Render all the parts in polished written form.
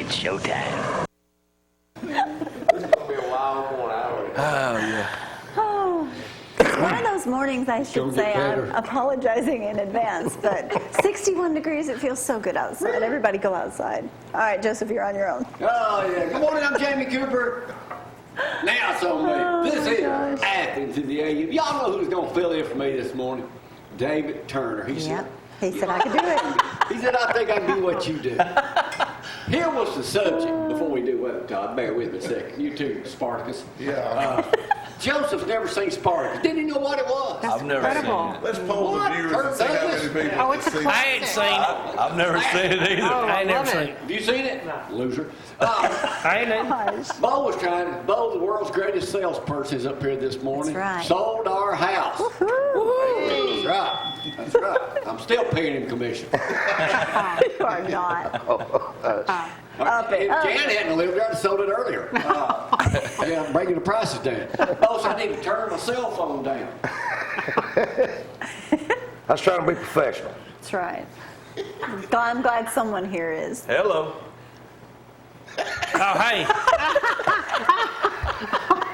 It's showtime. This is gonna be a wild morning. Oh, yeah. Oh, it's one of those mornings I should say I'm apologizing in advance, but 61 degrees, it feels so good outside. Everybody go outside. All right, Joseph, you're on your own. Oh, yeah. Good morning, I'm Jamie Cooper. Now it's on me. This is Athens in the AU. Y'all know who's going to fill in for me this morning? David Turner. He said I could do it. He said, I think I can do what you do. Here was the subject. Before we do what, Todd, bear with me a second. You too, Spartacus. Yeah. Joseph's never seen Spartacus. Didn't he know what it was? I've never seen it. Let's poll the viewers and see how many people Oh, it's a see classic. I ain't seen it. I've never seen it either. Oh, I ain't never love seen it. it. Have you seen it? No. Loser. I ain't it. Gosh. Beau, the world's greatest salesperson, is up here this morning. That's right. Sold our house. Woo-hoo. That's right. That's right. I'm still paying him commission. You are not. Up it. Jan hadn't lived there, I sold it earlier. Yeah, I'm bringing the prices down. Also, I need to turn my cell phone down. I was trying to be professional. That's right. I'm glad someone here is. Hello. Oh, hey.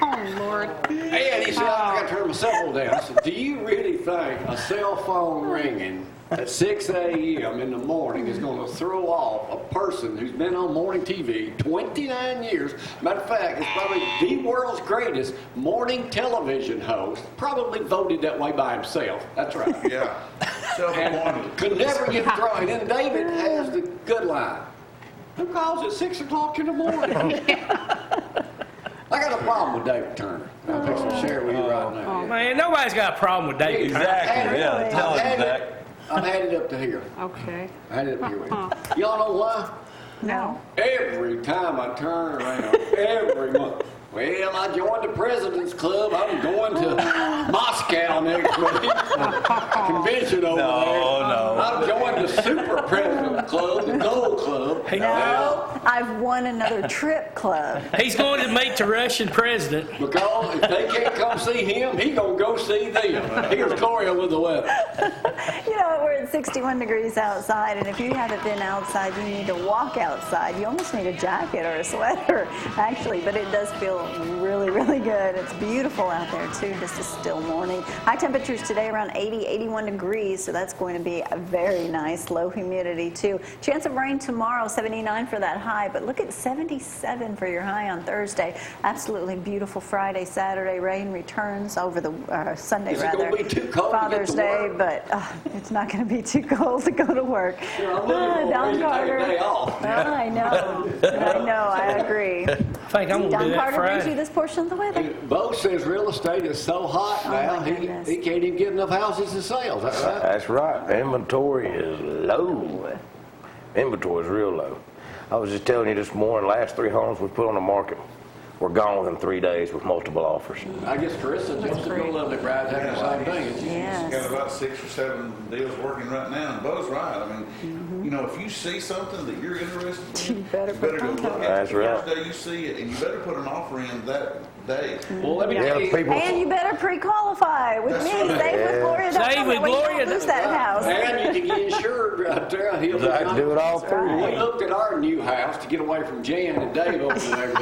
Oh, Lord. And he said, I got to turn my cell phone down. I said, do you really think a cell phone ringing at 6 a.m. in the morning is going to throw off a person who's been on morning TV 29 years? Matter of fact, it's probably the world's greatest morning television host, probably voted that way by himself. That's right. Yeah. Self-appointed. Could never get thrown. And then David has the good line. Who calls at 6 o'clock in the morning? I got a problem with David Turner. I'm fixing to share it with you right now. Oh, man, nobody's got a problem with David. Exactly. Yeah, tell him, Zack. I've had it up to here. Okay. I had it up here with you. Y'all know why? No. Every time I turn around, every month. Well, I joined the President's Club. I'm going to Moscow next week. Convention over there. No. I've joined the Super President Club, the Gold Club. No, I've won another trip club. He's going to meet the Russian president. Because if they can't come see him, he's going to go see them. Here's Gloria with the weather. You know, we're at 61 degrees outside, and if you haven't been outside, you need to walk outside. You almost need a jacket or a sweater, actually, but it does feel really, really good. It's beautiful out there, too. Just a still morning. High temperatures today around 80, 81 degrees, so that's going to be a very nice. Low humidity, too. Chance of rain tomorrow, 79 for that high, but look at 77 for your high on Thursday. Absolutely beautiful Friday, Saturday. Rain returns over the Sunday, Is it rather. gonna be too cold Father's to get to Day, work? but it's not going to be too cold to go to work. You know, I'm looking for a Don reason to take Carter. a day off. I know, I agree. I think I'm going to Don do that Carter brings you Friday. this portion of the weather. And Beau says real estate is so hot now, my goodness. he can't even get enough houses to sell. Is that right? That's right. Inventory is low. Inventory is real low. I was just telling you this morning, last 3 homes we put on the market were gone within 3 days with multiple offers. I guess Carissa and Joseph go Lovely Bride's having the same thing. isn't she? Yes. Got about 6 or 7 deals working right now, and Beau's right. I mean, you know, if you see something that you're interested in, You better put go contact. look at it That's the right. first day you see it, and you better put an offer in that day. Well, let me Yeah, tell you. people. And you better pre-qualify with me. Save with Gloria. Save with We Gloria. don't lose that house. And you can get insured right there. I can do it all through. We looked at our new house to get away from Jan and Dave over there.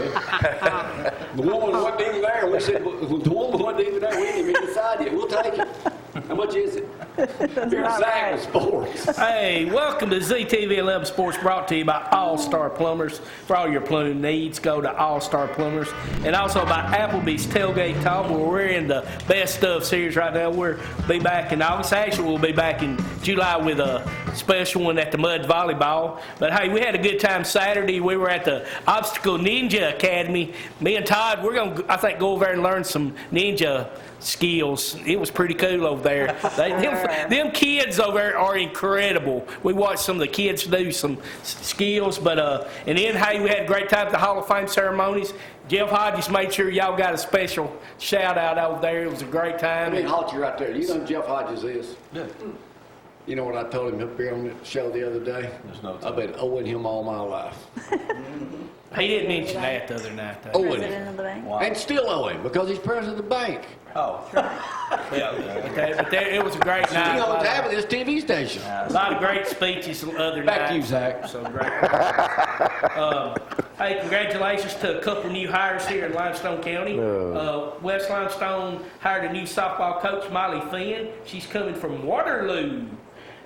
The woman wasn't even there. We said, well, the woman wasn't even there. We didn't even decide yet. We'll take it. How much is it? Here's Zack with sports. Hey, welcome to ZTV 11 Sports, brought to you by All-Star Plumbers. For all your plumbing needs, go to All-Star Plumbers. And also by Applebee's Tailgate Talk, where we're in the Best Of series right now. We'll be back in August. Actually, we'll be back in July with a special one at the Mud Volleyball. But hey, we had a good time Saturday. We were at the Obstacle Ninja Academy. Me and Todd, we're going to, I think, go over there and learn some ninja skills. It was pretty cool over there. Them kids over there are incredible. We watched some of the kids do some skills, but and then hey, we had a great time at the Hall of Fame ceremonies. Jeff Hodges made sure y'all got a special shout out over there. It was a great time. Let me halt you right there. You know who Jeff Hodges is? Yeah. You know what I told him up here on the show the other day? I've been owing him all my life. He didn't mention that the other night, though. Owing him. President of the bank. And still owe him because he's president of the bank. Oh. But it was a great night. You on top of this TV station. A lot of great speeches the other night. Back to you, Zack. So great. Hey, congratulations to a couple new hires here in Limestone County. West Limestone hired a new softball coach, Molly Finn. She's coming from Waterloo.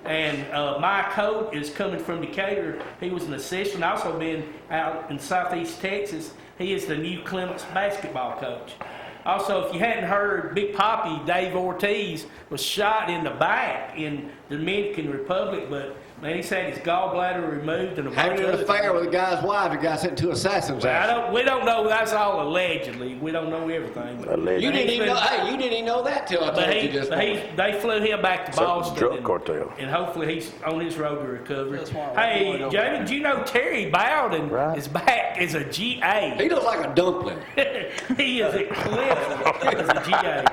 And Mike Hope is coming from Decatur. He was an assistant, also been out in Southeast Texas. He is the new Clements basketball coach. Also, if you hadn't heard, Big Papi, Dave Ortiz, was shot in the back in the Dominican Republic, but man, he's had his gallbladder removed and a bunch Having of an other affair things. with a guy's wife, the guy sent two assassins Well, out. we don't know. That's all allegedly. We don't know everything. But You didn't he's even been- know. Hey, you didn't even know that till I But told you this morning. they flew him back to Boston. drug and, cartel. and hopefully he's on his road to recovery. That's why Hey, I'm Jamie, did you know Terry Bowden Right. is back as a GA? He looks like a dumpling. He is a cliff as a GA.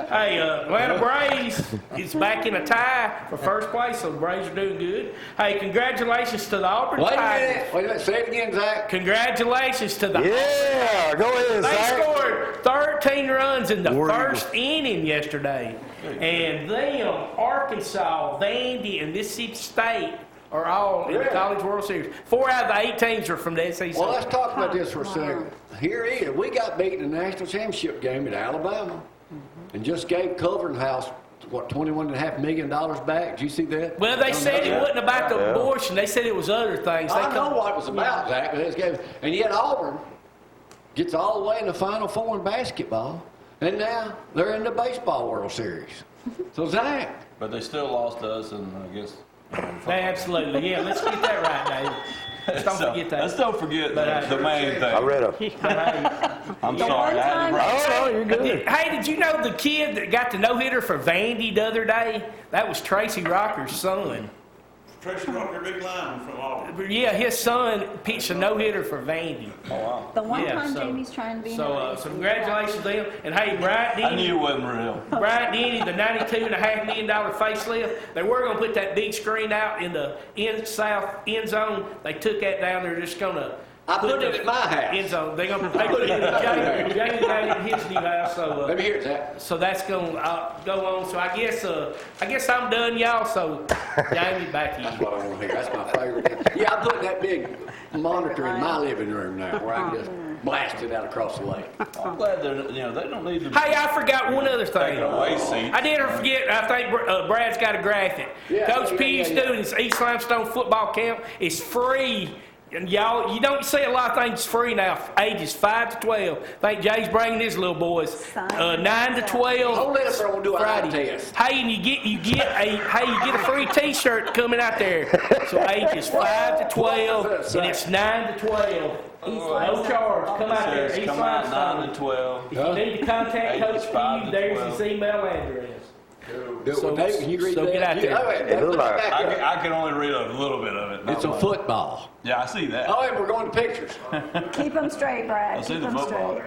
Hey, Atlanta Braves is back in a tie for first place, so the Braves are doing good. Hey, congratulations to the Auburn Wait a Tigers. minute. Wait a minute. Say it again, Zack. Congratulations to the Yeah, go ahead, They Zack. scored 13 runs in the first inning yesterday. And them, Arkansas, Vandy, and Mississippi State are all in the College World Series. 4 out of the 8 teams are from the SEC. Well, let's talk about this for a second. Here he is. We got beat in the national championship game at Alabama, and just gave Culver's House what $21.5 million back. Did you see that? Well, they said it wasn't about the abortion. They said it was other things. They I know what it was about, Zack. But this game, and yet Auburn gets all the way in the Final Four in basketball, and now they're in the baseball World Series. So Zack, But they still lost to us, and I guess. Absolutely, yeah. Let's get that right, Dave. Let's don't forget that. Let's don't forget But, the main thing. I read a. I'm sorry. I had to break- Oh, you're good. Hey, did you know the kid that got the no-hitter for Vandy the other day? That was Tracy Rocker's son. Tracy Rocker, big lineman from Auburn. Yeah, his son pitched a no-hitter for Vandy. Oh, wow. The one Yeah, time so- Jamie's trying to be So, nice. so congratulations to them. And hey, Bryant I knew Denny, it wasn't real. Bryant Denny, the $92.5 million facelift, they were going to put that big screen out in the south end zone. They took that down. They're just going to I put it at my house. end zone. They're going to put it in Jamie got it in his new house. So, Let me hear it, Zack. so that's going to go on. So I guess I'm done, y'all. So Jamie, back to That's you. what I want to hear. That's my favorite. Yeah, I put that big monitor in my living room now, where I can just blast it out across the lake. I'm glad they don't need to Hey, I forgot one other thing. take away seats. I didn't forget, I think Brad's got a graphic. Yeah, Coach Pugh's yeah. doing his East Limestone football camp. It's free. And y'all, you don't see a lot of things free now, ages 5 to 12. I think Jay's bringing his little boys, 9 to 12. Don't let us do an eye Friday. test. Hey, and you get a free T-shirt coming out there. So ages 5 to 12, and it's 9 to 12. No charge. Come out there. Says East come out 9 Limestone. to 12. If you need to contact Ages Coach 5 Pugh, to there's 12. his email address. So, Dave, can you read so that? get out there. Yeah, wait, It look like- back up. I can only read a little bit of it. not It's a much. football. Yeah, I see that. Oh, and we're going to pictures. Keep them straight, Brad. I see Keep the them football.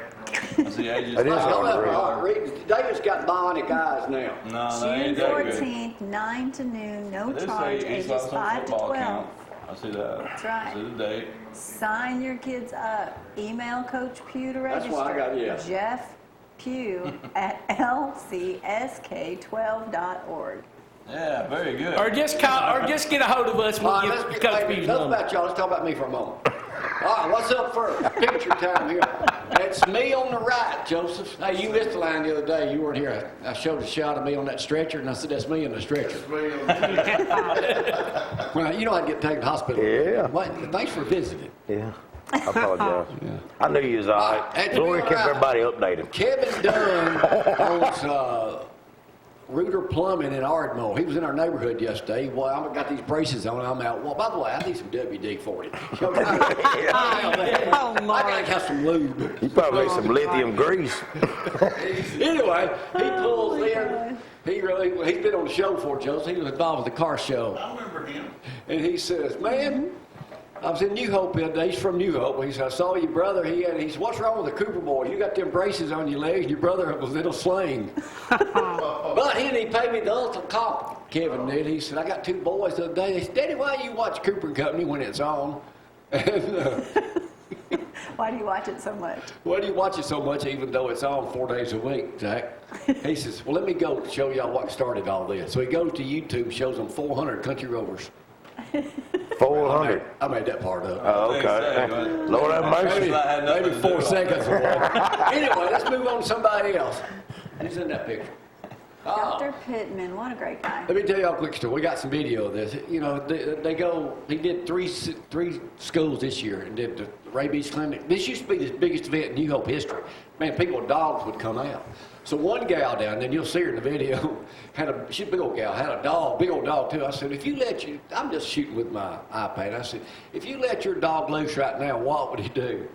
straight. I see ages. It is Hold hard up, to read. all right, read. David's got bionic eyes now. No, they June ain't that good. 14th, 9 to noon, no This charge, say East ages Limestone 5 to football 12. camp. I see that. That's right. I see the date. Sign your kids up. Email Coach Pugh to That's register. why I got- yeah. Jeff Pugh at lcsk12.org. Yeah, very good. Or just call, or just get a hold of us. All We'll right, get let's Coach get Pugh's enough number. about y'all. Let's talk about me for a moment. All right, what's up first? Picture time here. It's me on the right, Joseph. Hey, you missed the line the other day. You weren't here. I showed a shot of me on that stretcher, and I said, that's me in the stretcher. Well, you know I'd get taken to the hospital. Yeah. Well, thanks for visiting. Yeah. I apologize. I knew you was all right. Glory kept everybody updated. Kevin Dunn owns Reuter Plumbing in Ardmore. He was in our neighborhood yesterday. Well, I've got these braces on. I'm out. Well, by the way, I need some WD-40. I gotta have some lube. You probably need some lithium grease. Anyway, he pulls in. He's been on the show before, Joseph. He was involved with the car show. I remember him. And he says, man, I was in New Hope the other day. He's from New Hope. He said, I saw your brother. He said, what's wrong with the Cooper boy? You got them braces on your legs. Your brother was in a sling. But he paid me the ultimate compliment, Kevin did. He said, I got 2 boys the other day. They said, Daddy, why you watch Cooper and Company when it's on? And Why do you watch it so much? Why do you watch it so much even though it's on 4 days a week, Zack? He says, well, let me go show y'all what started all this. So he goes to YouTube, shows them 400 country rovers. 400. I made that part up. Oh, okay. Lord have mercy. Maybe 4 seconds or more. Anyway, let's move on to somebody else. Who's in that picture? Dr. Pittman, what a great guy. Let me tell y'all a quick story. We got some video of this. You know, they go, he did three schools this year and did the rabies clinic. This used to be the biggest event in New Hope history. Man, people with dogs would come out. So one gal down there, and you'll see her in the video, she's a big old gal, had a dog, big old dog too. I said, I'm just shooting with my iPad. I said, if you let your dog loose right now, what would he do?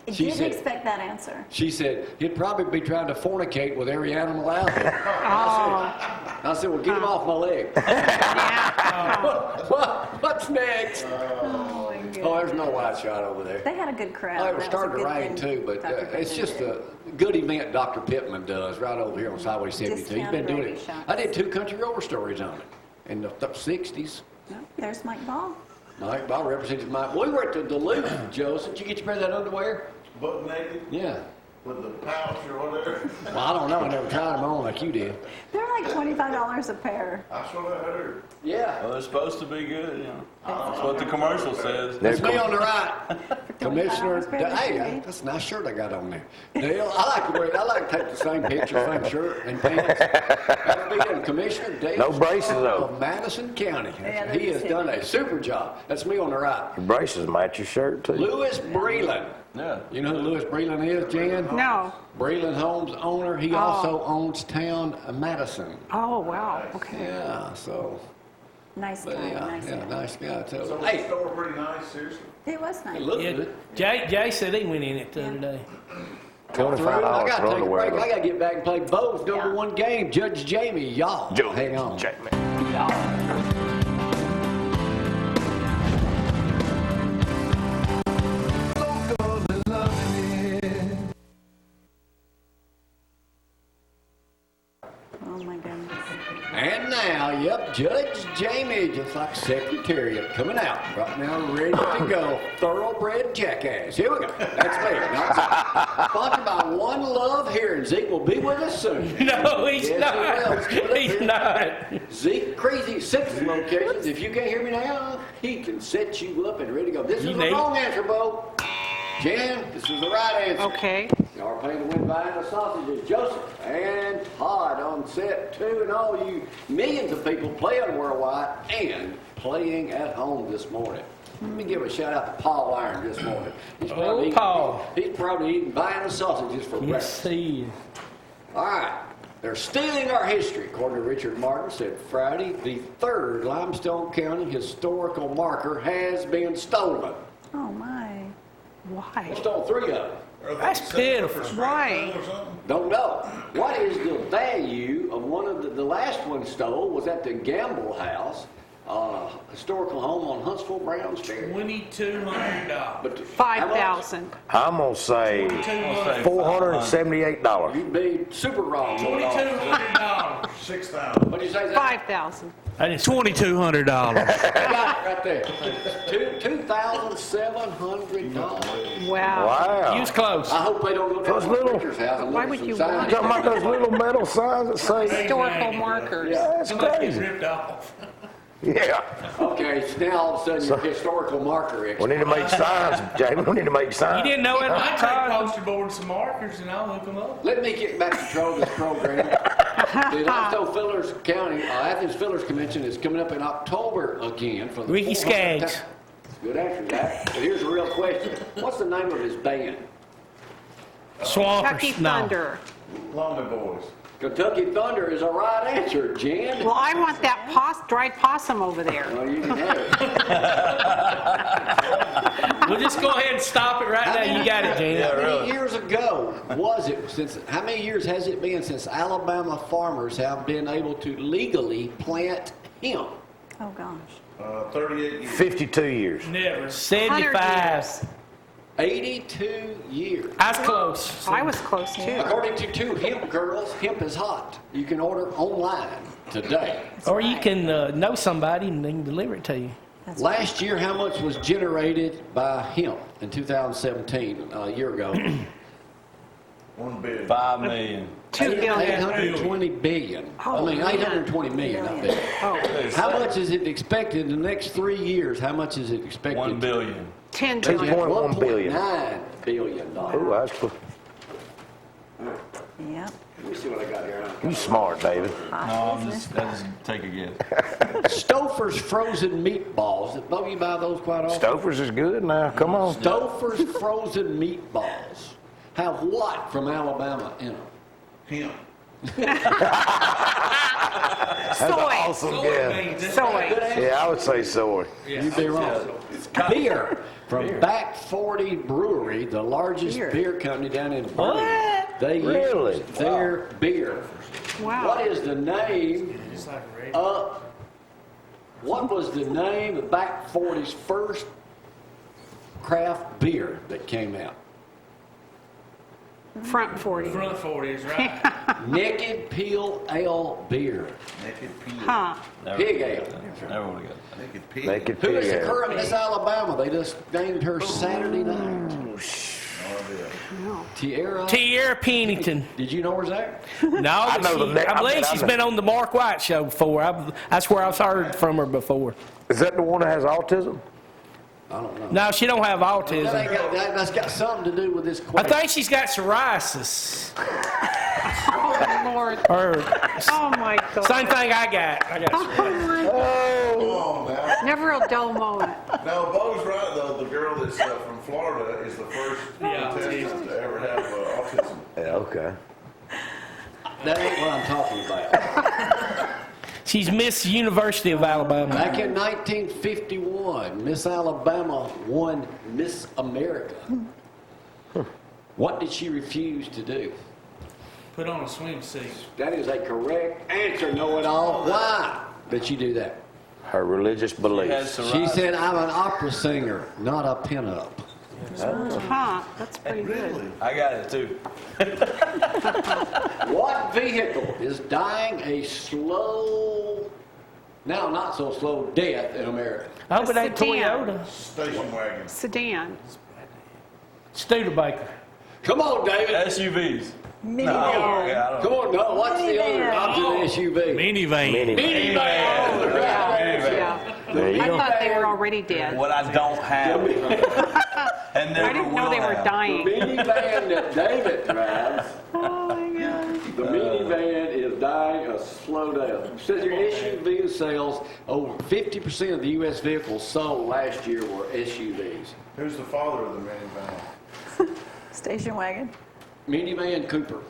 I didn't expect that answer. She said, he'd probably be trying to fornicate with every animal out there. I said, well, get him off my leg. What's next? Oh, my goodness. Oh, there's no wide shot over there. They had a good crowd. Oh, it was That starting a to good rain thing too, but Dr. it's Pittman just did. a good event Dr. Pittman does right over here on Highway 72. He's been Discounted doing rabies it. shots. I did 2 country rover stories on it in the 60s. No, there's Mike Ball. Mike Bob represented Mike. We were at the Duluth, Joe. Did you get to wear that underwear? Butt naked Yeah. with the pouch or whatever. Well, I don't know. I never tried them on like you did. They're like $25 a pair. That's what I heard. Yeah. Well, they're supposed to be good, you know. That's what the commercial says. That's me on the right. Commissioner, $25 per hey, day. that's a nice shirt I got on there. Dale, I like to take the same picture, same shirt and pants. That's me, Commissioner Dale. No braces, though. Of Madison County. Yeah, He has they're done a super job. That's me on the right. Your braces match your shirt, too. Louis Breland. Yeah. You know who Louis Breland is, Jan? No. Breland Homes owner. He also owns Town Madison. Oh, wow. Okay. Yeah, so, Nice but guy, yeah, nice guy. nice guy too. So Hey, the store pretty nice, seriously. It was nice. it looks Yeah, good. Jay said he went in it the other day. $25 I gotta for take a break. underwear. I gotta get back and play both. Go to Yeah. one game. Judge Jamie, y'all. Hang on. Jamie. Oh my goodness. And now, yep, Judge Jamie, just like Secretariat, coming out right now, ready to go. Thoroughbred jackass. Here we go. That's me. Not Zeke. Sponsored by One Love here, and Zeke will be with us soon. No, he's Yes, he will. Let's give it not. up He's here. not. Zeke, crazy 6 locations. If you can't hear me now, he can set you up and ready to go. This You is the need- wrong answer, Bo. Jan, this is the right answer. Okay. Y'all are playing to win buying the sausages. Joseph and Todd on set 2, and all you millions of people playing worldwide and playing at home this morning. Let me give a shout out to Paul Iron this morning. He's Oh, Paul. He's probably eating buying the sausages for Yes, breakfast. he is. All right. They're stealing our history, according to Richard Martin, said Friday, the 3rd Limestone County historical marker has been stolen. Oh my. Why? Stole 3 of them. Are they That's selling it pitiful. for scrap Why? metal or something? Don't know. What is the value of one of the last one stole was at the Gamble House, historical home on Huntsville Browns Ferry. $2,200. But 5,000. I'm going to say $478. You'd be super wrong. $2,200. 6,000. What'd you say? Zach? 5,000. That is $2,200. Got it right there. $2,700. Wow. Wow. You was close. I hope they don't go down Those to little- the preacher's house and Why look would at you some want signs. Talking about those little metal signs that say, Historical markers. yeah, that's Somebody gets crazy. ripped off. Yeah. Okay, so now all of a sudden you're a historical marker We expert. need to make signs, Jamie. We need to make signs. You didn't know it? I take Todd? poster board and some markers and I'll hook them up. Let me get back control of this program. The Limestone Fillers County Athens Fillers Convention is coming up in October again for the Ricky 400th Skaggs. time. Good answer, Zach. But here's a real question. What's the name of his band? Swampers. Kentucky No. Thunder. Lonely Boys. Kentucky Thunder is a right answer, Jan. Well, I want that dried possum over there. Well, you can have it. We'll just go ahead and stop it right now. You got it, Jan. How many years ago was it how many years has it been since Alabama farmers have been able to legally plant hemp? Oh gosh. 38 years. 52 years. Never. 100 75. years. 82 years. I was close. I was close too. According to 2 hemp girls, hemp is hot. You can order online today. Or you can know somebody and they can deliver it to you. Last year, how much was generated by him in 2017, a year ago? 1 billion. 5 million. 2 billion. 820 billion. Oh, I mean, man. 820 million, not billion. Oh, How much is it expected in the next 3 years? How much is it expected? 1 billion. 10 billion. 2.1 billion. $1.9 billion. Ooh, that's cool. Yep. Let me see what I got here. You smart, David. No, I'm just take a guess. Stouffer's frozen meatballs. Beau, you buy those quite often? Stouffer's is good now. Come on. Stouffer's frozen meatballs have what from Alabama in them? Him. That's an awesome guess. Soy. Yeah, I would say soy. You'd be wrong. Beer from Back 40 Brewery, the largest beer company down in Birmingham. They Really? use their beer. Wow. What is the name of? What was the name of Back 40's first craft beer that came out? Front 40. Front 40 is right. Naked Peel Ale Beer. Naked pig. Huh. Pig ale. Never would have got that. Naked pig. Naked Who is the pig. current Miss Alabama? They just named her Saturday night. No idea. Tierra. Pennington. Did you know her, Zack? No, I know the name. I believe I she's know. been on the Mark White show before. That's where I've heard from her before. Is that the one that has autism? I don't know. No, she don't have That autism. ain't got, that's got something to do with this I question. think she's got psoriasis. Oh, Lord. Or Oh, my God. same thing I got. Oh, Come on now. never a dull moment. No, Beau's right though. The girl that's from Florida is the first Yeah, contestant to ever have autism. Yeah, okay. That ain't what I'm talking about. She's Miss University of Alabama. Back in 1951, Miss Alabama won Miss America. What did she refuse to do? Put on a swimsuit. That is a correct answer, know-it-all. Why did she do that? Her religious She beliefs. has She psoriasis. said, I'm an opera singer, not a pinup. Huh. That's pretty good. I got it too. What vehicle is dying a slow, now not so slow, death in America? I hope it ain't Sedan. Toyota. Station wagon. Sedan. Studebaker. Come on, David. SUVs. Minivan. Yeah, I don't Come know. on, no. What's the other Minivan. opposite of SUV? Minivan. Minivan. Yeah. There I thought they were already dead. What I don't have. And never I didn't know will they were have. The dying. minivan that David drives, Oh, my God. the minivan is dying a slow death. It says your SUV sales, over 50% of the U.S. vehicles sold last year were SUVs. Who's the father of the minivan? Station wagon. Minivan Cooper.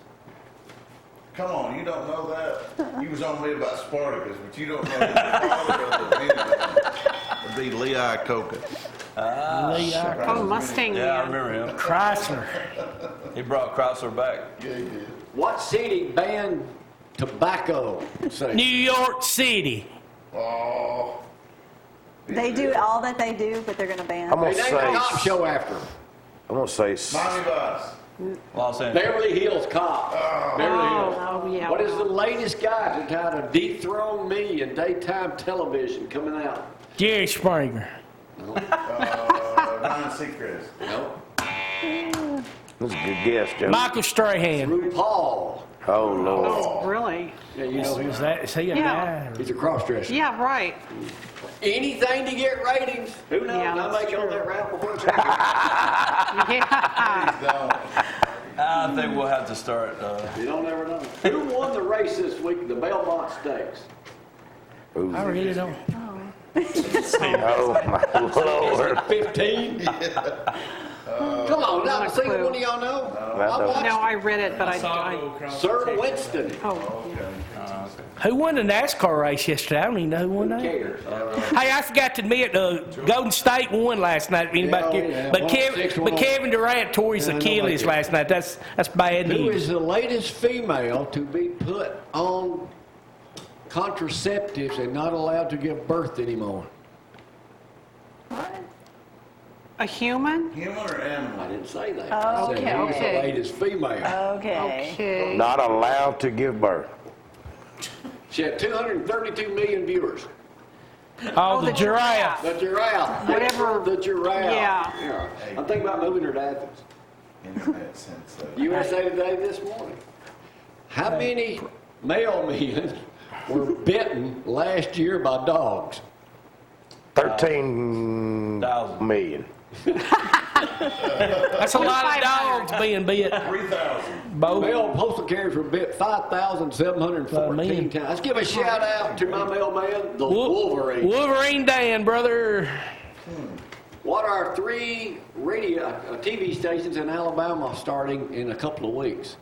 Come on, you don't know that? You was on me about Spartacus, but you don't know who the father of the minivan would be Lee Iacocca. Oh, Mustang Yeah, I Man. remember him. Chrysler. He brought Chrysler back. Yeah, he did. What city banned tobacco New sales? York City. Oh, They do all that they do, but they're going to ban. I'm They gonna named a say. cop show after him. I'm gonna say. Miami Vice. Los Angeles. Beverly Hills Cop. Beverly Hills. Oh, yeah. What is the latest guy to try to dethrone me in daytime television coming out? Jerry Springer. Ryan Seacrest. No. That's a good guess, Joe. Michael Strahan. RuPaul. Oh Lord. Oh, really? Yeah, you know him. Is he a Yeah. guy? He's a cross-dresser. Yeah, right. Anything to get ratings. Who knows? Yeah, I that's make it on true. that route before it's over. Yeah. I think we'll have to start. You don't ever know. Who won the race this week, the Belmont Stakes? Ooh. I really don't. Oh my Lord. 15? Come on, now, Not a see clue. one of y'all know? I I know. watched No, I read it, but Saw I go across Sir the Winston. oh, yeah. Who won the NASCAR race yesterday? I don't even know who won that. Cares. Hey, I forgot to admit, Golden State won last night. Anybody Yeah, care? yeah. But, Won Kevin, 6-1. but Kevin Durant tore his Yeah, nobody Achilles cares. last night. That's bad Who news. is the latest female to be put on contraceptives and not allowed to give birth anymore? A human? Human or animal? I didn't say that. Oh, I said, okay, who's okay. the latest female? Okay. Okay. Not allowed to give birth. She had 232 million viewers. Oh, the giraffe. The giraffe. Whatever. The giraffe. Yeah. I'm thinking about moving her to Athens. Internet sensei. USA Today this morning. How many mailmen were bitten last year by dogs? 13 million. That's a lot of dogs being bit. 3,000. Beau. Mail postal carriers were bit 5,714 man. times. Let's give a shout out to my mailman, the Wolverine. Wolverine Dan, brother. What are 3 radio, TV stations in Alabama starting in a couple of weeks?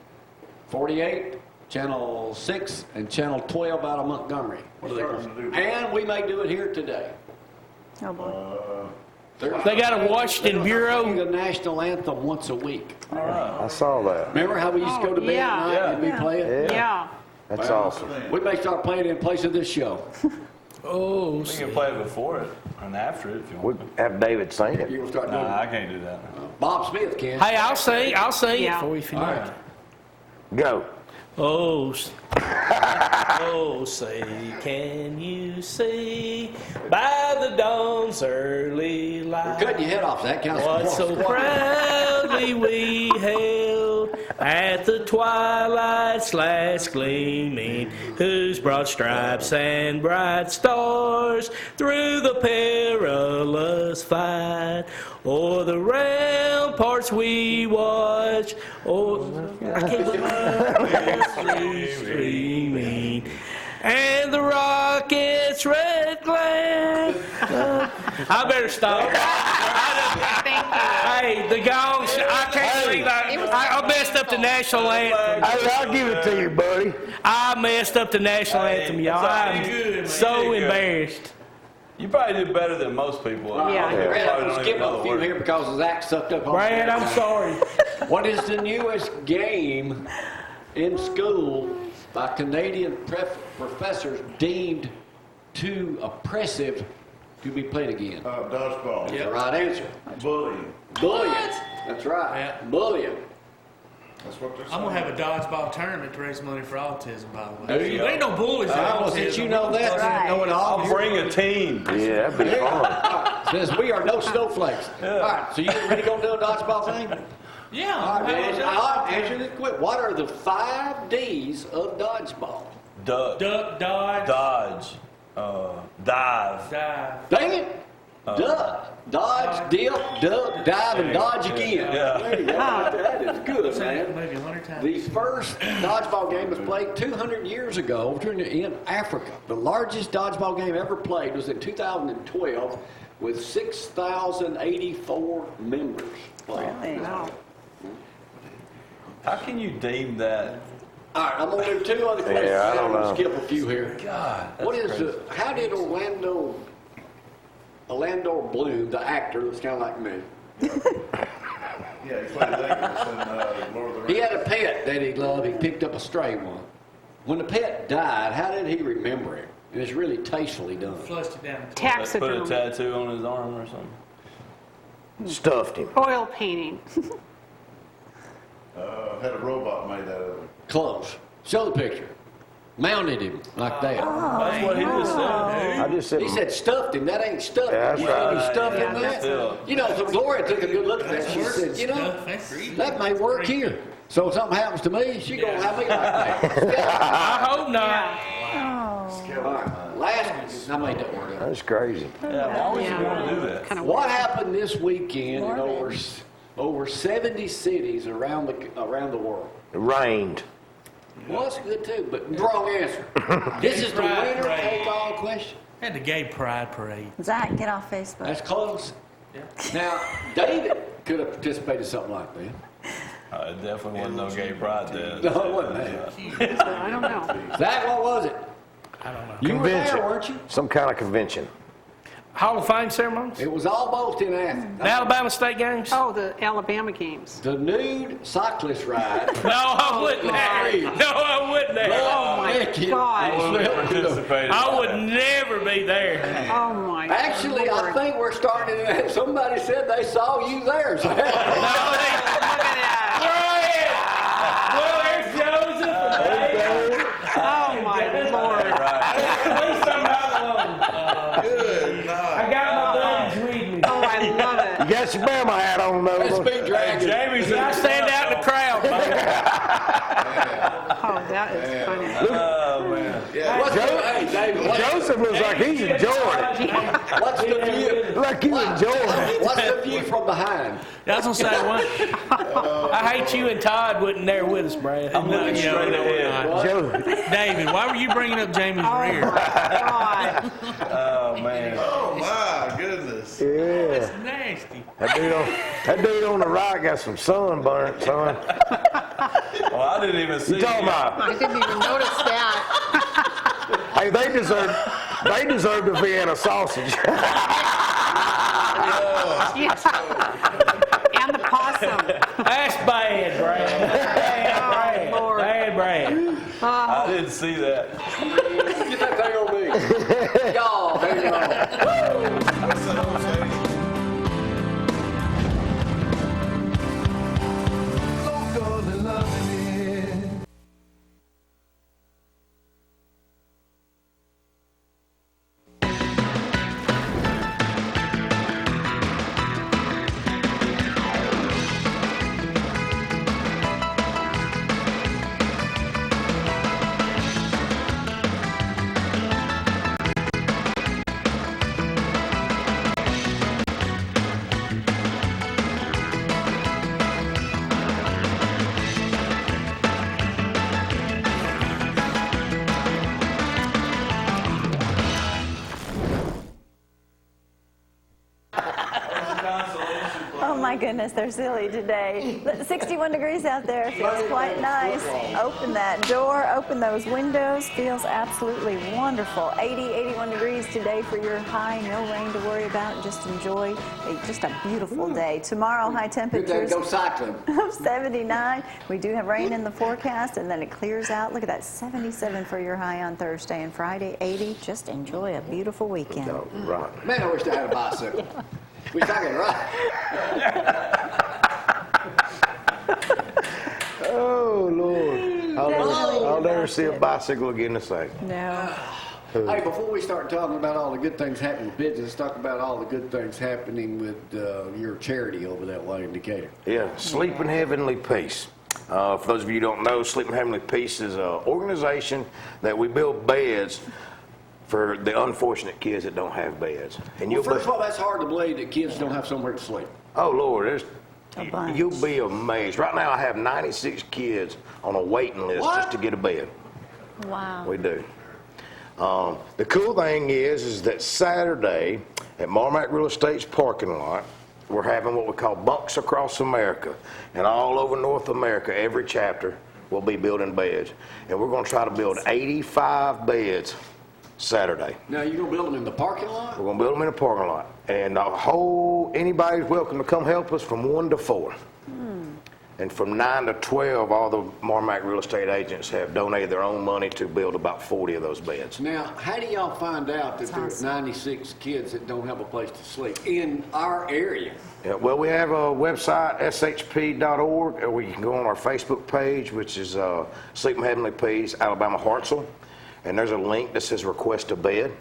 48, Channel 6, and Channel 12 out of Montgomery. What are they Starting called? to do- And we may do it here today. Oh, boy. They got a Washington Sing Bureau. the national anthem once a week. I saw that. Remember how we used to go to bed yeah. at night and be playing? Yeah. That's awesome. We may start playing in place of this show. Oh, You can play it before it and after it if you We want. have David sing it. You will start doing Nah, I it. can't do that. Bob Smith can. hey, I'll sing it Yeah. for you if you All like. right. Go. Oh, oh, say, can you see by the dawn's early light Cutting your head off, Zack. Kind of what so proudly we held at the twilight's last gleaming, whose broad stripes and bright stars through the perilous fight o'er the ramparts we watch. Oh, I can't believe streaming, and the rocket's red glare. I better stop. Hey, the gongs, I can't believe I messed up the national anthem. Hey, I'll give it to you, buddy. I messed up the national anthem, y'all. I'm good, so man. embarrassed. You probably did better than most people. Yeah. Brad, Probably I'm don't skipping even know a the few word. here because Zack sucked up on Brad, I'm sorry. What is the newest game in school by Canadian professors deemed too oppressive to be played again? Dodgeball. That's the right answer. Bullying. Bullying. That's right. Yeah. Bullying. That's what they're I'm saying. gonna have a dodgeball tournament to raise money for autism, by the way. There you There ain't no bullies in Well, since autism. you know that, Right. know it all. I'll bring a team. Yeah, that'd be fun. All right. Says we are no snowflakes. All right. So you ready to go do a dodgeball thing? Yeah. All right, Hey, man. I'll answer this quick. What are the 5 D's of dodgeball? Duck. Duck, dodge, Dodge. Dive. dive. Dang it! Duck, dodge, dip, duck, dive, and dodge again. Yeah. There you go. That is good, Say it man. maybe 100 times. The first dodgeball game was played 200 years ago in Africa. The largest dodgeball game ever played was in 2012 with 6,084 members. Really? Wow. How can you deem that? All right, I'm gonna do 2 other questions. Yeah, I don't I'm gonna know. skip a few here. God. What is how did Orlando Bloom, the actor that's kind of like me, Yeah, he played Lakers in Lord of the Rings. he had a pet that he loved. He picked up a stray one. When the pet died, how did he remember him? And it's really tastefully done. Flushed it down. Put a Taxidermy. tattoo on his arm or something? Stuffed him. Oil painting. Had a robot made out of it. Close. Show the picture. Mounted him like that. That's what he just said. I just said, He said stuffed him. That ain't stuffed. Yeah, You that's think he right. stuffed him Yeah, that? still. You know, so Gloria took a good look at that. She said, you know, that may work here. So if something happens to me, she gonna have me like that. I hope not. Oh. All right. Last, I made that word up. that's crazy. Yeah, why would you want to do that? Kind of What happened this weekend in Morbid. over 70 cities around the world? It rained. Well, that's good too, but wrong answer. This is the winner take all question. Had the gay pride parade. Zach, get off Facebook. That's close. Now, David could have participated in something like that. It definitely wasn't no gay pride then. No, it wasn't that. I don't know. Zach, what was it? I don't know. You were there, Convention. weren't you? Some kind of convention. Hall of Fame ceremonies? It was almost in Athens. The Alabama State games? Oh, the Alabama games. The nude cyclist ride. No, I wouldn't have. No, I wouldn't have. Oh, my God. Participated. I would never be there. Oh, my Actually, I Lord. think we're starting to. Somebody said they saw you there. Zach. Look at that. Well, there's Joseph and David. Oh, my Lord. Please come out alone. Good got your Bama hat on, though. That speed dragon. Jamie's I stand out in the crowd, man. Oh, that is funny. Oh, man. What's the, hey, David, Joseph looks like he's enjoying it. what's the view? Like you enjoying it. What's the view from behind? I was gonna say what? I hate you and Todd wasn't there with us, Brad. I'm looking straight ahead. Joe, David, why were you bringing up Jamie's Oh, rear? my God. Oh, man. Oh, my goodness. yeah. That's nasty. That dude on the right got some sunburn, son. Well, I didn't even see You talking about? I didn't even notice that. Hey, they deserve the Vienna sausage. And the possum. That's bad, Brad. Bad, Oh, Lord. Brad. Bad, Brad. I didn't see that. Get that thing on me. Y'all, there you go. What's that old saying? Local and loving it. Oh my goodness, they're silly today. 61 degrees out there, feels quite nice. Open that door, open those windows, feels absolutely wonderful. 80, 81 degrees today for your high, no rain to worry about. Just enjoy just a beautiful day. Tomorrow, high Good day to temperatures go cycling. of 79. We do have rain in the forecast, and then it clears out. Look at that, 77 for your high on Thursday and Friday, 80. Just enjoy a beautiful weekend. Oh, right. Man, I wish I had a bicycle. We talking right? Oh, Lord. I'll never see a bicycle again the same. No. Hey, before we start talking about all the good things happening with business, let's talk about all the good things happening with your charity over that way in Decatur. Yeah, Sleep in Heavenly Peace. For those of you who don't know, Sleep in Heavenly Peace is an organization that we build beds for the unfortunate kids that don't have beds. And Well, first of all, that's hard to believe that kids don't have somewhere to sleep. oh Lord, A bunch. you'll be amazed. Right now, I have 96 kids on a waiting list What? just to get a bed. Wow. We do. The cool thing is that Saturday at Marmac Real Estate's parking lot, we're having what we call Bunks Across America. And all over North America, every chapter will be building beds. And we're going to try to build 85 beds Saturday. Now, you gonna build them in the parking lot? We're going to build them in a parking lot. And anybody's welcome to come help us from 1 to 4. And from 9 to 12, all the Marmac real estate agents have donated their own money to build about 40 of those beds. Now, how do y'all find out that there's 96 kids that don't have a place to sleep in our area? Yeah, well, we have a website, shp.org, or you can go on our Facebook page, which is Sleep in Heavenly Peace, Alabama Hartselle. And there's a link that says request a bed.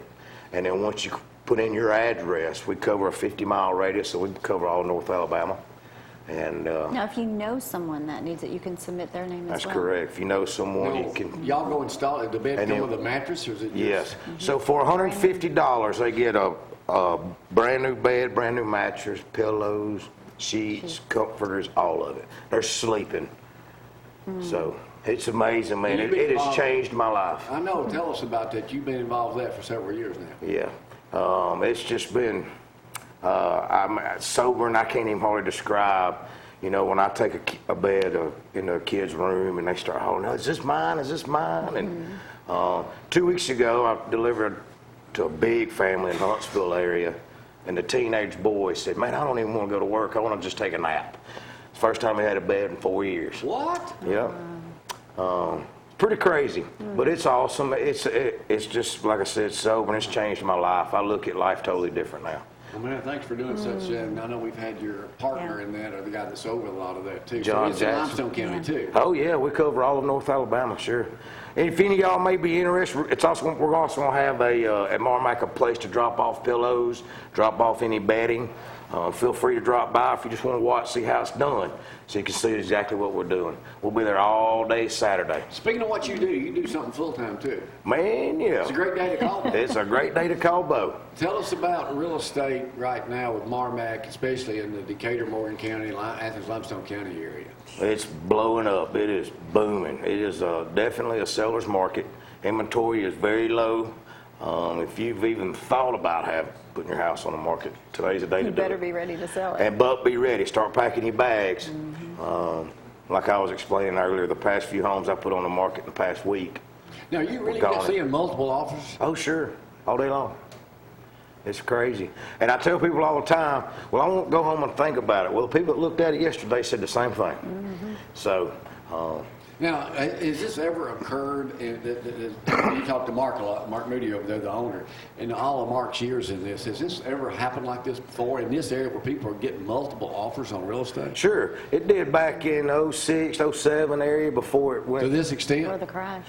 And then once you put in your address, we cover a 50-mile radius, so we cover all North Alabama. And Now, if you know someone that needs it, you can submit their name that's as well. correct. If you know someone, No, you can. y'all go install it. The bed And come then- with a mattress, or is it just? Yes. So for $150, they get a brand new bed, brand new mattress, pillows, sheets, comforters, all of it. They're sleeping. So it's amazing, man. You've It been has involved- changed my life. I know. Tell us about that. You've been involved with that for several years now. Yeah. It's just been, I'm sober and I can't even hardly describe, you know, when I take a bed in a kid's room and they start hollering, is this mine? Is this mine? And 2 weeks ago, I delivered to a big family in the Huntsville area, and the teenage boy said, man, I don't even want to go to work. I want to just take a nap. It's the first time he had a bed in 4 years. What? Yeah. Pretty crazy, but it's awesome. It's just, like I said, sober, and it's changed my life. I look at life totally different now. Well, man, thanks for doing such. And I know we've had your partner in that, or the guy that's over a lot of that too. John so it's in Jackson. Limestone County too. Oh, yeah, we cover all of North Alabama, sure. if any of y'all may be interested, we're also going to have at Marmac a place to drop off pillows, drop off any bedding. Feel free to drop by if you just want to watch, see how it's done, so you can see exactly what we're doing. We'll be there all day Saturday. Speaking of what you do something full-time too. Man, yeah. It's a great day to call. It's a great day to call Beau. Tell us about real estate right now with Marmac, especially in the Decatur, Morgan County, Athens, Limestone County area. It's blowing up. It is booming. It is definitely a seller's market. Inventory is very low. If you've even thought about putting your house on the market, today's the day to do it. You better be ready to sell it. But be ready. Start packing your bags. Like I was explaining earlier, the past few homes I put on the market in the past week. Now, you really been seeing multiple offers? Oh, sure. All day long. It's crazy. And I tell people all the time, well, I won't go home and think about it. Well, the people that looked at it yesterday said the same thing. So, now, has this ever occurred, you talked to Mark a lot, Mark Moody over there, the owner, in all of Mark's years in this, has this ever happened like this before in this area where people are getting multiple offers on real estate? Sure. It did back in 06, 07 area before it went. To this extent? Or the crash.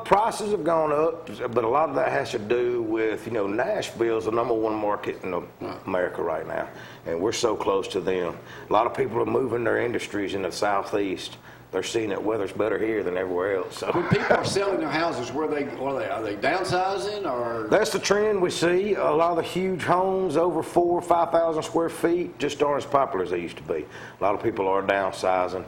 Prices have gone up, but a lot of that has to do with, Nashville's the #1 market in America right now, and we're so close to them. A lot of people are moving their industries in the southeast. They're seeing that weather's better here than everywhere else. So. When people are selling their houses, are they downsizing or? That's the trend we see. A lot of the huge homes over 4,000 or 5,000 square feet just aren't as popular as they used to be. A lot of people are downsizing.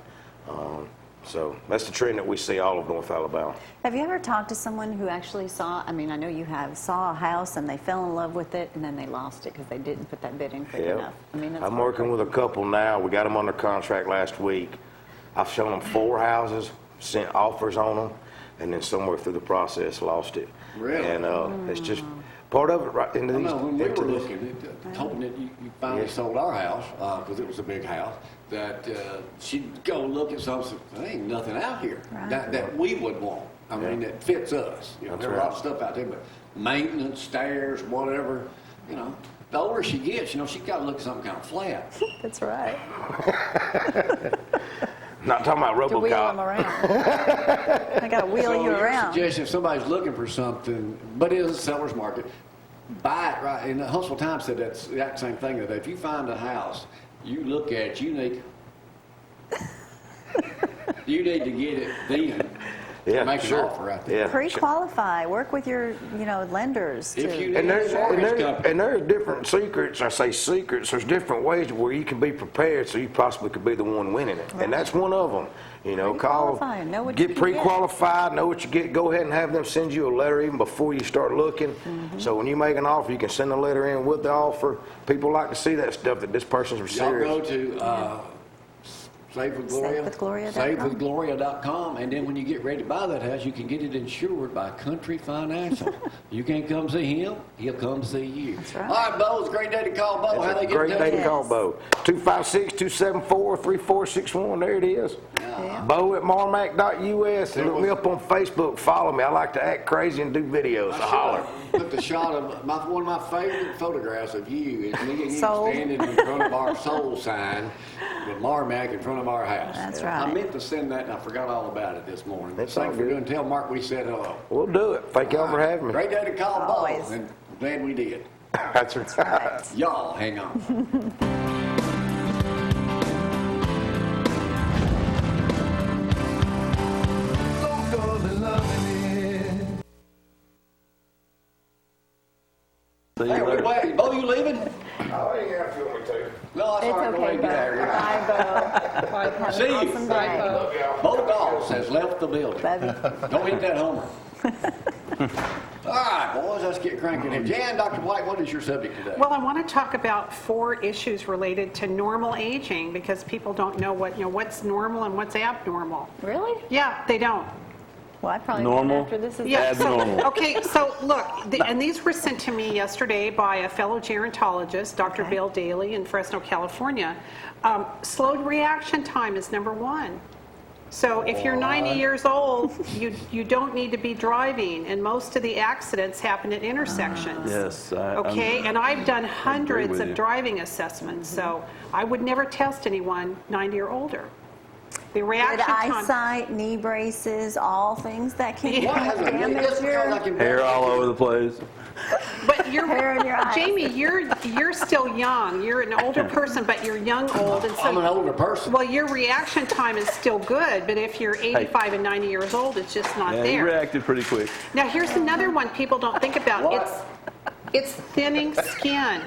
So that's the trend that we see all of North Alabama. Have you ever talked to someone who actually saw a a house and they fell in love with it and then they lost it because they didn't put that bid in quick enough? That's I'm working with a couple now. We got them under contract last week. I've shown them 4 houses, sent offers on them, and then somewhere through the process lost it. Really? And it's just part of it right into these. When we were looking at hoping that you finally sold our house, because it was a big house, that she'd go look at something, there ain't nothing out here that we would want. I mean, that fits us. There's a lot of stuff out there, but maintenance, stairs, whatever, the older she gets, she's got to look at something kind of flat. That's right. Not talking about RoboCop. To wheel them around. I got to wheel you around. Suggestion, if somebody's looking for something, but it is a seller's market, buy it right. And the Huntsville Times said that exact same thing, that if you find a house, you look at it, you need to get it then. Make an offer out there. Yeah. Pre-qualify. Work with your, lenders. And there's different secrets. I say secrets. There's different ways where you can be prepared, so you possibly could be the one winning it. Right. And that's one of them. Get pre-qualified, know what you get. Go ahead and have them send you a letter even before you start looking. So when you make an offer, you can send a letter in with the offer. People like to see that stuff, that this person's serious. Y'all go to SaveWithGloria.com, and then when you get ready to buy that house, you can get it insured by Country Financial. You can't come see him, he'll come see you. That's right. All right, Beau, it's a great day to call Beau. How they get Great day to call Beau. 256-274-3461. There it is. Beau at Marmac.us. Look me up on Facebook. Follow me. I like to act crazy and do videos. Holler. Put the shot of one of my favorite photographs of you is me and you standing in front of our soul sign with Marmac in front of our house. That's right. I meant to send that and I forgot all about it this morning. That's Thanks for good. doing. Tell Mark we said hello. We'll do it. Thank y'all for having me. Great day to call Beau, Always. and glad we did. That's right. Y'all hang on. Hey, wait, Beau, you leaving? Oh, you ain't got to feel me too. No, that's all right. Go ahead and get out of here. Bye, Beau. See you. Awesome day. Beau Goss has left the building. Love you. Don't hit that homer. All right, boys, let's get cranking here. Jan, Dr. White, what is your subject today? Well, I want to talk about 4 issues related to normal aging because people don't know what's normal and what's abnormal. Really? Yeah, they don't. Well, I probably Normal? after this is Yeah. Abnormal. So look, and these were sent to me yesterday by a fellow gerontologist, Dr. Bill Daly in Fresno, California. Slowed reaction time is number 1. So if you're 90 years old, you don't need to be driving, and most of the accidents happen at intersections. Yes. And I've done hundreds with of you. driving assessments, so I would never test anyone 90 or older. The Good reaction time. eyesight, knee braces, all things that can What has a knee? damage Just because I your can Hair all over the place. But you're, hair in your eyes. Jamie, you're still young. You're an older person, but you're young old, and I'm an so older person. well, your reaction time is still good. But if you're 85 and 90 years old, it's just not Yeah, he there. reacted pretty quick. Now here's another one people don't think about. What? It's thinning skin.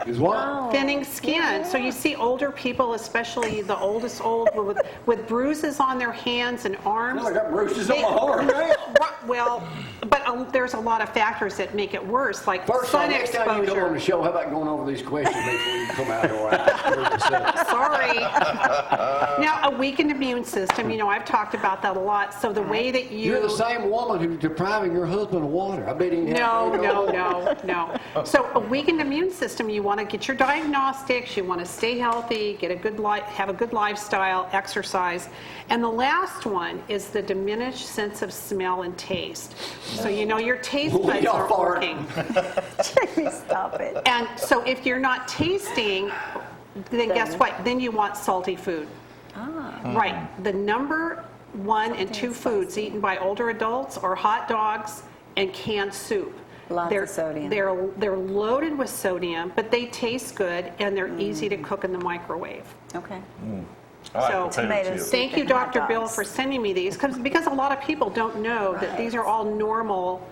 Is what? Thinning skin. So you see older people, especially the oldest old, with bruises on their hands and arms. I got bruises on my arm now. Well, but there's a lot of factors that make it worse, like First of all, sun next time you come on the exposure. show, how about going over these questions before you come out here? Sorry. Now, a weakened immune system, I've talked about that a lot. So the way that You're the same woman who's depriving your husband of water. I bet he No. So a weakened immune system, you want to get your diagnostics, you want to stay healthy, get a good have a good lifestyle, exercise. And the last one is the diminished sense of smell and taste. So your taste buds y'all aren't fart. working. Jamie, stop it. And so if you're not tasting, then guess what? Then you want salty food. Right. The number 1 and 2 foods eaten by older adults are hot dogs and canned soup. Lots of sodium. They're loaded with sodium, but they taste good and they're easy to cook in the microwave. Okay. I like So- potato Tomatoes. chips. Thank you, And hot Dr. Bill, dogs. for sending me these, because a lot of people don't know that these are all normal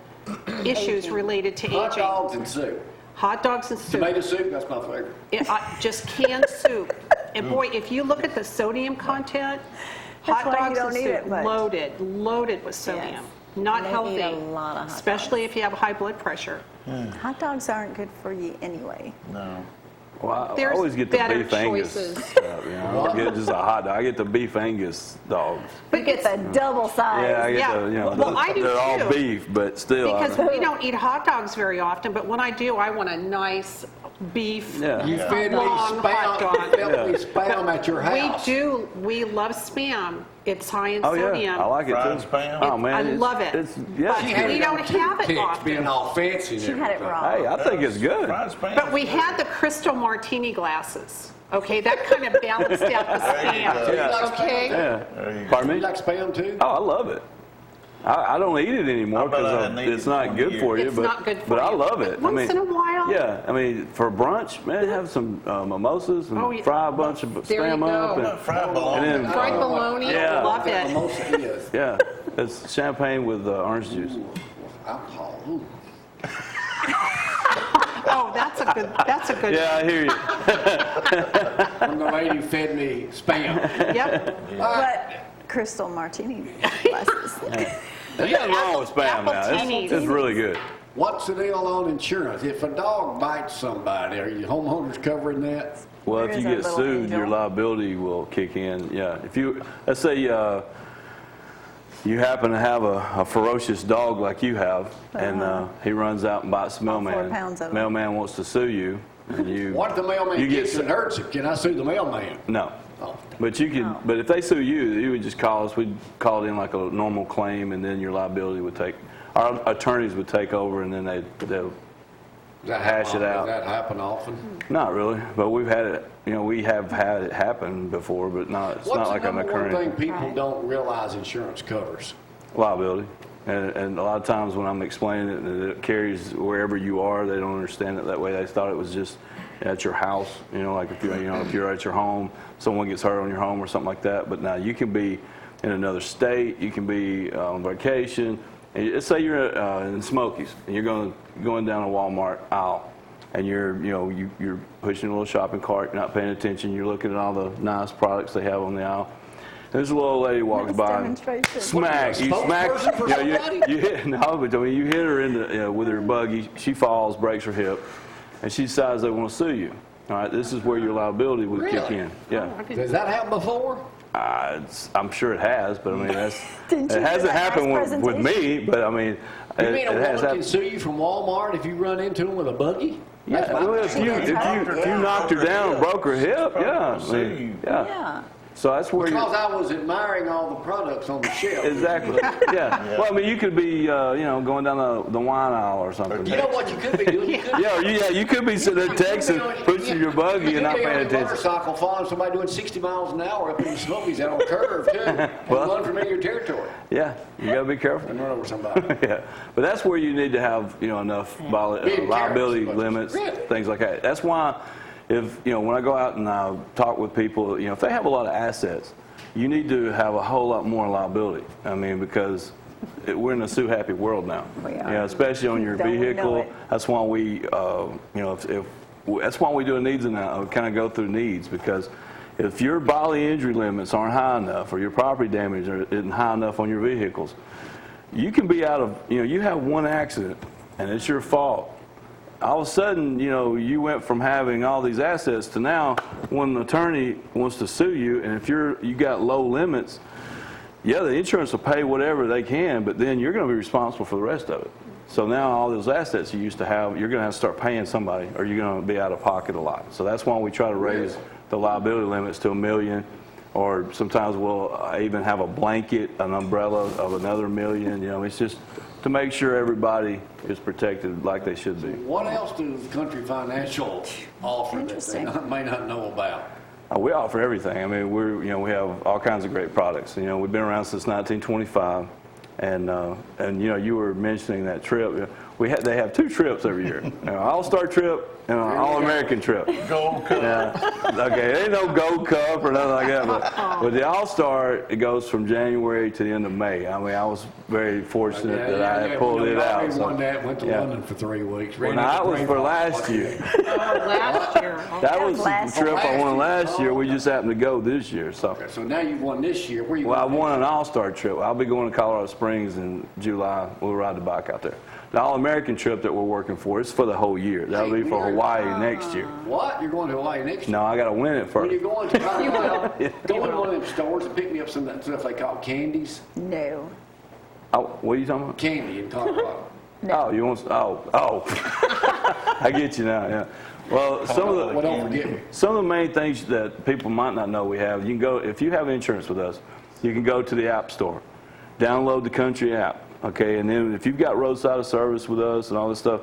issues related to Hot aging. dogs and soup. Hot dogs and soup. Tomato soup, that's my favorite. Just canned soup. And boy, if you look at the sodium content, That's hot why you dogs don't and eat it soup, much. loaded with sodium. Yes. Not They healthy, eat a lot of hot especially if you have high blood pressure. Hot dogs aren't good for you anyway. No. Well, I There's always get the better beef Angus choices. stuff. I don't get just a hot dog. I get the beef Angus dogs. But get the double size. Yeah, I get Yeah. the, Well, I do they're all too. beef, but still. Because we don't eat hot dogs very often, but when I do, I want a nice beef Yeah. You fed me long hot dog. spam at your house. We love Spam. It's high in Oh sodium. yeah, I like it Fried too. spam? Oh man, I it's- love it. It's yeah, But it's we good. don't have it Tips, often. being all fancy and She had it everything. wrong. Hey, I think it's good. Fried spam. But we had the crystal martini glasses. Okay, that kind of balanced out the There you Spam. go. Yeah. Okay? Yeah. There you go. Pardon You me? like spam too? Oh, I love it. I don't eat it anymore I bet I because hadn't eaten it's it not in good for you. It's but not good for but I you. love it. But once in a while. Yeah, I mean for brunch, man, have some mimosas and Oh, yeah. fry a bunch of There you spam go. up. What fried bologna? And then, Fried bologna, Yeah. love it. Mimosa is. yeah, it's champagne with orange juice. Alcohol. Ooh. Oh, that's a good. Yeah, I hear you. From the lady who fed me spam. Yep. But crystal martini glasses. There's nothing wrong with spam now. Appletini. It's really good. What's the deal on insurance? If a dog bites somebody, are you homeowners covering that? Well, There if is you our get little sued, angel. your liability will kick in. Yeah, if you, let's say you happen to have a ferocious dog like you have, and he runs out and bites the All 4 mailman. pounds of him. Mailman wants to sue you, and you. What if the mailman you get kicks and hurts it? Can I sue the mailman? No. Oh. But you can. But if they sue you, you would just call us. We'd call it in like a normal claim, and then your liability would take. Our attorneys would take over, and then they'll. Does that Hash happen, it out. Does that happen often? Not really, but we've had it. We have had it happen before, but not. It's What's not like the an number one occurring thing people Right. don't realize insurance covers? liability. And a lot of times when I'm explaining it, and it carries wherever you are. They don't understand it that way. They thought it was just at your house. Like if you're at your home, someone gets hurt on your home or something like that. But now you can be in another state. You can be on vacation. And let's say you're in Smokies and you're going down a Walmart aisle, and you're pushing a little shopping cart. You're not paying attention. You're looking at all the nice products they have on the aisle. There's a little lady walks Nice by, and demonstration. smack. You smack. Spokesperson for somebody? You hit. No, but you hit her in the with her buggy. She falls, breaks her hip, and she decides they want to sue you. All right, this is where your liability would kick Really? in. Yeah, Does that happen before? I'm sure it has, but I mean it Didn't you do hasn't that happened last with me. But I mean, You it mean a has woman can happened. sue you from Walmart if you run into them with a buggy? Yeah, well, if you knocked her down and broke her hip, yeah, I mean, yeah. Yeah. So that's where Because I was admiring all the products on the shelf. exactly. Yeah. Well, I mean, you could be, going down the wine aisle or something. You know what you could be doing? You could You could be sitting there texting, pushing your buggy and not paying You could be on a attention. motorcycle following somebody doing 60 miles an hour up in the Smokies out on a curve, too. And Well- unfamiliar territory. Yeah, you got to be careful. And run over somebody. Yeah, but that's where you need to have enough Being liability careless, limits, really. things like that. That's why, if when I go out and I talk with people, if they have a lot of assets, you need to have a whole lot more liability. I mean, because we're in a sue happy world now. We are. Especially on your Don't we know vehicle. it? That's why we, that's why we do a needs analysis. Kind of go through needs because. If your bodily injury limits aren't high enough or your property damage isn't high enough on your vehicles, you can be out of, you have one accident and it's your fault. All of a sudden, you went from having all these assets to now when an attorney wants to sue you, and if you got low limits, the insurance will pay whatever they can, but then you're going to be responsible for the rest of it. So now all those assets you used to have, you're going to have to start paying somebody or you're going to be out of pocket a lot. So that's why we try to raise the liability limits to $1 million, or sometimes we'll even have a blanket, an umbrella of another $1 million. It's just to make sure everybody is protected like they should be. What else does Country Financial offer that they Interesting. may not know about? We offer everything. I mean, we have all kinds of great products. We've been around since 1925, and you were mentioning that trip. They have 2 trips every year: an All-Star trip and an All-American trip. Gold Cup. Yeah. Okay, there ain't no Gold Cup or nothing like that, but the All-Star, it goes from January to the end of May. I mean, I was very fortunate that I had pulled it out. Bobby won that, went to London for 3 weeks. Well, ran now, into that was for Braveheart. last year. Last year. That was last the trip I year. won last year. We just happened to go this year. So, Okay, so now you won this year. Where you well, I going won an All-Star trip. I'll be going to Colorado Springs in July. We'll ride the bike out there. The All-American trip that we're working for is for the whole year. That'll be for Hawaii next year. What? You're going to Hawaii next year? No, I got to win it When first. you're going to Colorado, You go in one of them stores and pick me up some of that stuff they call candies. No. Oh, what are you talking about? Candy in Colorado. Oh, you want? I get you now. Yeah. Well, Well, don't forget me. some of the main things that people might not know we have. You can go if you have insurance with us. You can go to the App Store, download the Country app. Okay, and then if you've got roadside service with us and all this stuff,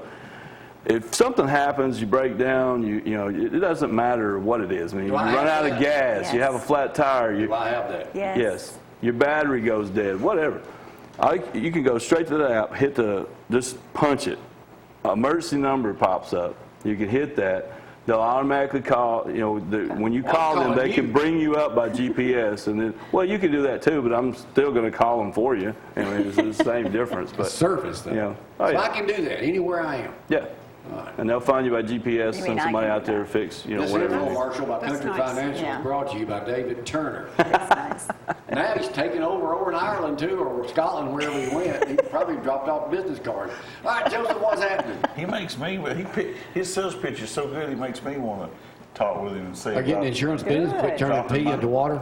if something happens, you break down, it doesn't matter what it is. I mean, you I run have out of that? gas, you Yes. have a flat tire, Do I have that? Yes. yes, your battery goes dead, whatever. You can go straight to the app, just punch it. Emergency number pops up. You can hit that. They'll automatically call, when you call them, they can bring you up by GPS. And then, well, you can do that too, but I'm still going to call them for you. I mean, it's the same difference. But, Surface, though. Oh, So yeah. I can do that anywhere I am. Yeah. And they'll find you by GPS, You mean send I somebody can out do there to that? fix, This whatever. infomercial about That's Country nice. Financial Yeah. is brought to you by David Turner. That's nice. Now he's taking over in Ireland too, or Scotland, wherever he went. He probably dropped off business cards. All right, Joseph, what's happening? He makes me, his sales pitch is so good, he makes me want to talk with him and see. Are getting about insurance business? Quit Good. turning pee into water.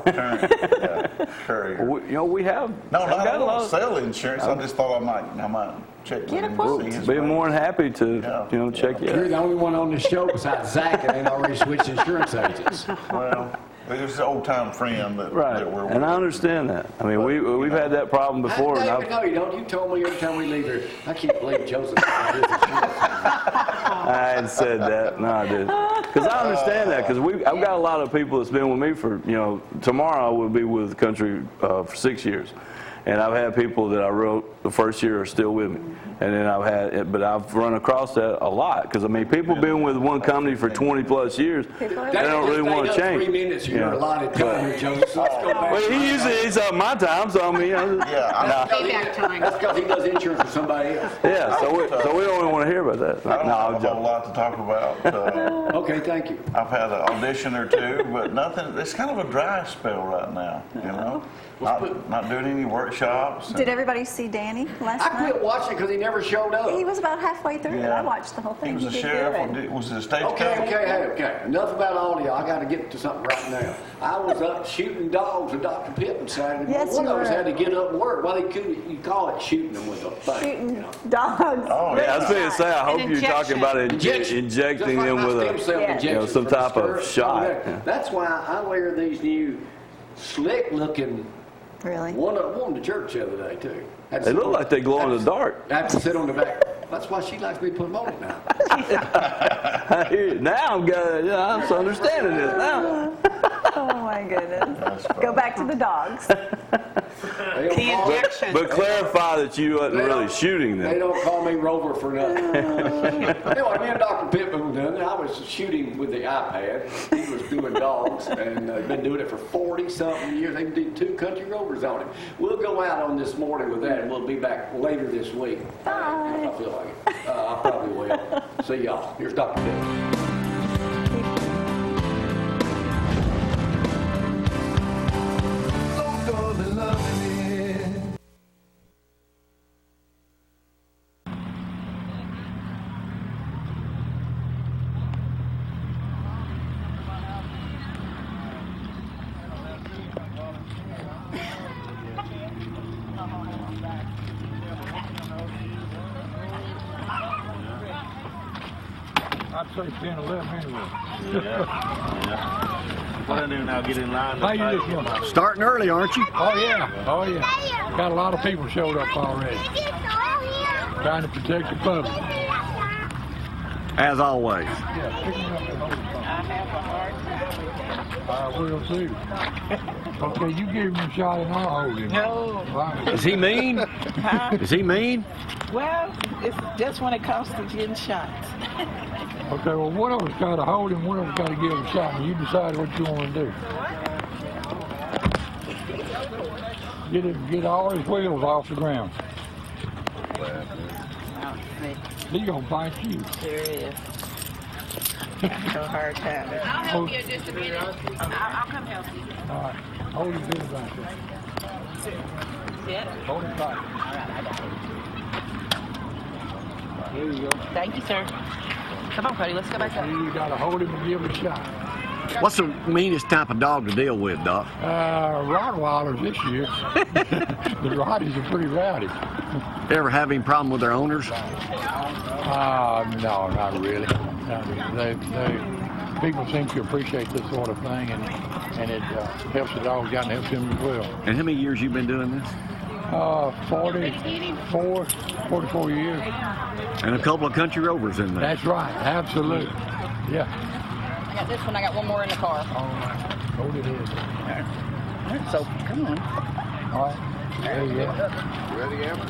Courier. We have. No, I've I got a don't lot. sell insurance. I just thought I might check with Get a him quote. and see his Be rates. more than happy to, Yeah. check you You're out. the only one on this show besides Zack that ain't already switched insurance agents. Well, it's an old time friend that Right, we're and I understand that. I mean, we've had that problem before. And David, no, you don't. You told me every time we leave here. I can't believe Joseph got his insurance. I hadn't said that. No, I didn't. Because I understand that. Because I've got a lot of people that's been with me for, tomorrow I will be with the country for 6 years. And I've had people that I wrote the first year are still with me. And then but I've run across that a lot. Because, I mean, people been with one company for 20 plus years, they don't really want to change. 3 minutes of your Yeah. allotted time here, Joseph. So let's go back. Well, he usually eats up my time, so I mean, Yeah, Payback time. That's because he does insurance for somebody else. yeah. So we don't even want to hear about that. I don't No, have I'm a whole joking. lot to talk about. Okay, thank you. I've had an audition or two, but nothing. It's kind of a dry spell right now, Not doing any workshops. Did everybody see Danny last I night? quit watching because he never showed up. He was about halfway through it. I watched the whole thing. He was a did sheriff. good. Was it a stagecoach? Okay. Enough about audio. I got to get to something right now. I was up shooting dogs with Dr. Pittman Saturday. Yes, One you of us were. had to get up and work. Well, you call it shooting them with a thing. Shooting dogs. Oh, Yeah, I was going to say, I hope you're talking about Injection. injecting Just like them my with stem cell a, injections some from the type of stirrup. shot. That's why I wear these new slick looking. Really? One to church the other day too. They look like they glow in the dark. I have to sit on the back. That's why she likes me to put them on it now. I hear it. Now I'm so understanding it now. Oh my goodness. Go back to the dogs. The injection. But clarify that you wasn't They really don't- shooting They them. don't call me Rover for nothing. Anyway, me and Dr. Pittman done it. I was shooting with the iPad. He was doing dogs, and been doing it for 40-something years. They did 2 country rovers on it. We'll go out on this morning with that, and we'll be back later this week. If I feel like it. I probably will. See y'all. Here's Dr. Pittman. I'd say 10, 11 anyway. Yeah. What I do now, get in line. How you doing? Starting early, aren't you? Oh yeah, oh yeah. Got a lot of people showed up already. Trying to protect the public. As always. Yeah, picking up the whole thing. I will too. Okay, you give him a shot and I'll hold him. No. Right. Is he mean? Huh? Is he mean? Well, it's just when it comes to getting shots. Okay, well one of us got to hold him, one of us got to give him a shot, and you decide what you want to do. Get all his wheels off the ground. He's gonna bite you. There is. No hard time. I'll help you just a minute. I'll come help you. All right, hold his head back there. Yeah. Hold him tight. There you go. Thank you, sir. Come on, Cody. Let's go back up. You gotta hold him and give him a shot. What's the meanest type of dog to deal with, Doc? Rottweilers this year. The Rotties are pretty rowdy. Ever have any problem with their owners? No, not really. Not really. People seem to appreciate this sort of thing, and it helps the dogs out and helps them as well. And how many years you been doing this? 44 years. And a couple of country rovers in there. That's right, absolutely. Yeah. I got this one. I got one more in the car. All right. Hold it in. All right, so, come on. All right. There you go. Ready, Amber?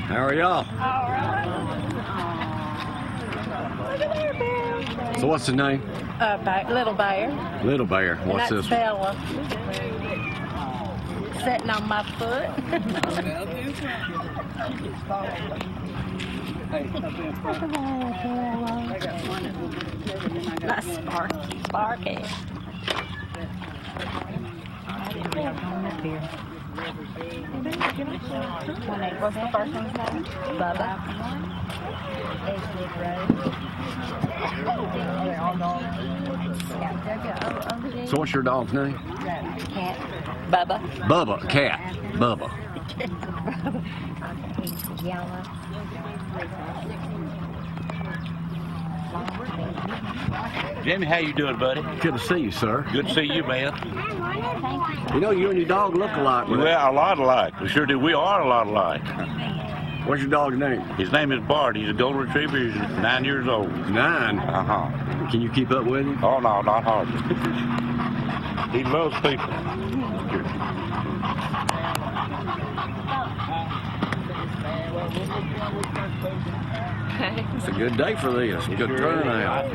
How are y'all? So what's the name? Little Bear. Little Bear. And What's that's this one? Bella. Sitting on my foot. That's Sparky. Sparky. What's the first one's name? Bubba. So what's your dog's name? Cat. Bubba. Bubba. Cat. Bubba. He's yellow. Jimmy, how you doing, buddy? Good to see you, sir. Good to see you, man. You know, you and your dog look alike. We're a lot alike. We sure do. We are a lot alike. What's your dog's name? His name is Bart. He's a golden retriever. He's 9 years old. 9. Uh-huh. Can you keep up with him? Oh, no, not hardly. He loves people. It's a good day for this. Good turnout.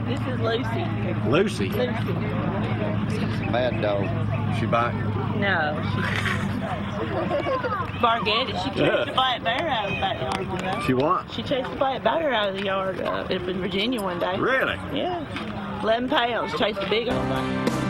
This is Lucy. Lucy. Bad dog. She bite? No. Bargette, she chased the black bear out of the backyard one day. She what? She chased the black bear out of the yard up in Virginia one day. Really? Yeah. 11 pounds, chased a big old thing.